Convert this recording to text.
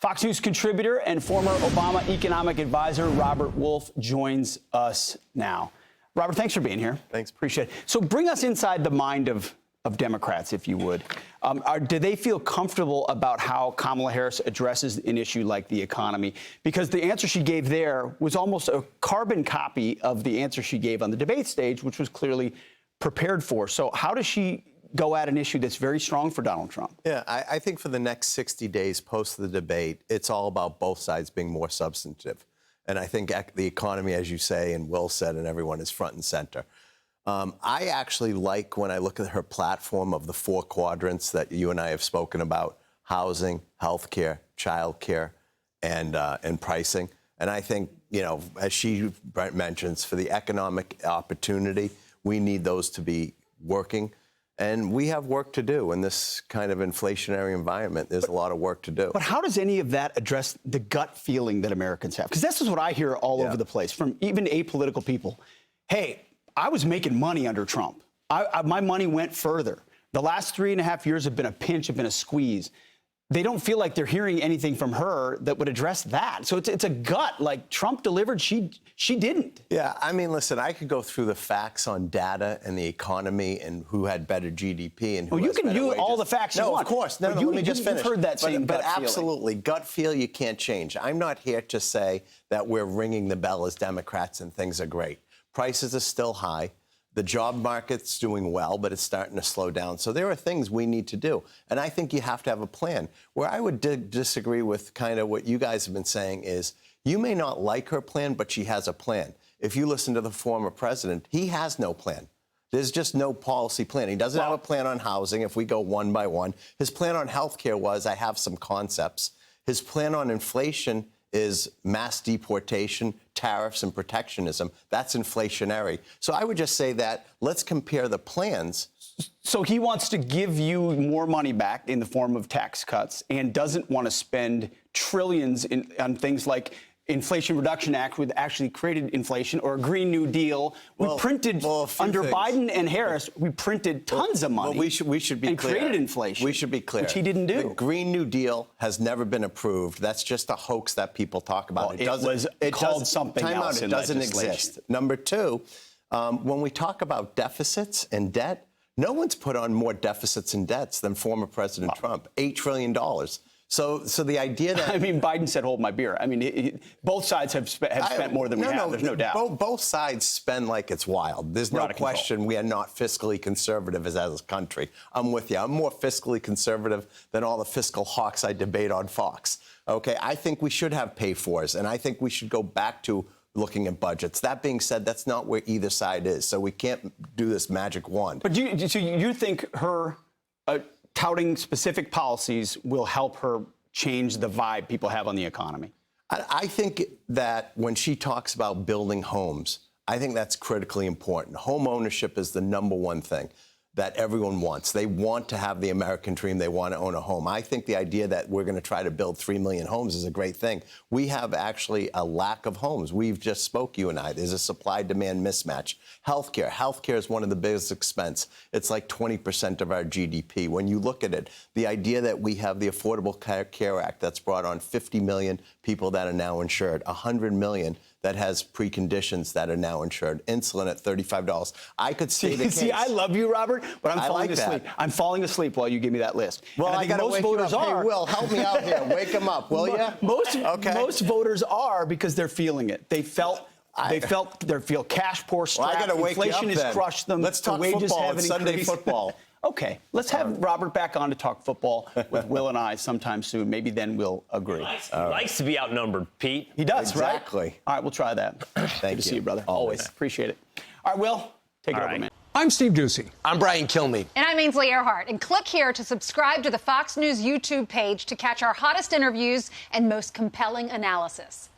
Fox News contributor and former Obama economic advisor Robert Wolf joins us now. Robert, thanks for being here. Thanks. Appreciate it. So bring us inside the mind of Democrats, if you would. Do they feel comfortable about how Kamala Harris addresses an issue like the economy? Because the answer she gave there was almost a carbon copy of the answer she gave on the debate stage, which was clearly prepared for. So how does she go at an issue that's very strong for Donald Trump? Yeah, I think for the next 60 days post the debate, it's all about both sides being more substantive. And I think the economy, as you say, and Will said, and everyone is front and center. I actually like when I look at her platform of the 4 quadrants that you and I have spoken about: housing, healthcare, childcare, and pricing. And I think, you know, as she mentions, for the economic opportunity, we need those to be working. And we have work to do in this kind of inflationary environment. There's a lot of work to do. But how does any of that address the gut feeling that Americans have? Because this is what I hear all over the place from even apolitical people. Hey, I was making money under Trump. My money went further. The last 3.5 years have been a pinch, have been a squeeze. They don't feel like they're hearing anything from her that would address that. So it's a gut. Like, Trump delivered, she didn't. Yeah, I mean, listen, I could go through the facts on data and the economy and who had better GDP and who has better wages. You can do all the facts you want. No, of course. No, let me just finish. You've heard that same gut feeling. But absolutely, gut feel you can't change. I'm not here to say that we're ringing the bell as Democrats and things are great. Prices are still high. The job market's doing well, but it's starting to slow down. So there are things we need to do. And I think you have to have a plan. Where I would disagree with kind of what you guys have been saying is, you may not like her plan, but she has a plan. If you listen to the former president, he has no plan. There's just no policy plan. He doesn't have a plan on housing if we go one by one. His plan on health care was, I have some concepts. His plan on inflation is mass deportation, tariffs, and protectionism. That's inflationary. So I would just say that let's compare the plans. So he wants to give you more money back in the form of tax cuts and doesn't want to spend trillions on things like Inflation Reduction Act, which actually created inflation, or a Green New Deal. Under Biden and Harris, we printed tons of money. We should be and clear. Created inflation. We should be clear. Which he didn't do. The Green New Deal has never been approved. That's just a hoax that people talk about. Well, it was something else. It doesn't exist. Number two, when we talk about deficits and debt, no one's put on more deficits and debts than former President Trump. $8 trillion. So the idea that... I mean, Biden said, hold my beer. I mean, both sides have spent more than we have. There's no doubt. Both sides spend like it's wild. There's no question we are not fiscally conservative as a country. I'm with you. I'm more fiscally conservative than all the fiscal hawks I debate on Fox. Okay, I think we should have pay-fors, and I think we should go back to looking at budgets. That being said, that's not where either side is, so we can't do this magic wand. But so you think her... touting specific policies will help her change the vibe people have on the economy? I think that when she talks about building homes, I think that's critically important. Home ownership is the #1 thing that everyone wants. They want to have the American dream. They want to own a home. I think the idea that we're going to try to build 3 million homes is a great thing. We have actually a lack of homes. We've just spoke, you and I. There's a supply-demand mismatch. Healthcare. Healthcare is one of the biggest expense. It's like 20% of our GDP. When you look at it, the idea that we have the Affordable Care Act that's brought on 50 million people that are now insured, 100 million that has preconditions that are now insured, insulin at $35. I could see the case. See, I love you, Robert, but I'm falling asleep. I'm falling asleep while you give me that list. Well, I got to wake you up. Hey, Will, help me out here. Wake them up, will you? Most voters are because they're feeling it. They feel cash poor strapped. Well, I got to wake you up Inflation has crushed them. Let's talk wages football. Haven't It's Sunday increased. football. Okay, let's have Robert back on to talk football with Will and I sometime soon. Maybe then we'll agree. He likes to be outnumbered, Pete. He does, exactly. Right? All right, we'll try that. Thank you. Good to see you, brother. Always. Appreciate it. All right, Will, take it over, man. I'm Steve Ducey. I'm Brian Kilmeade. And I'm Ainsley Earhart. And click here to subscribe to the Fox News YouTube page to catch our hottest interviews and most compelling analysis.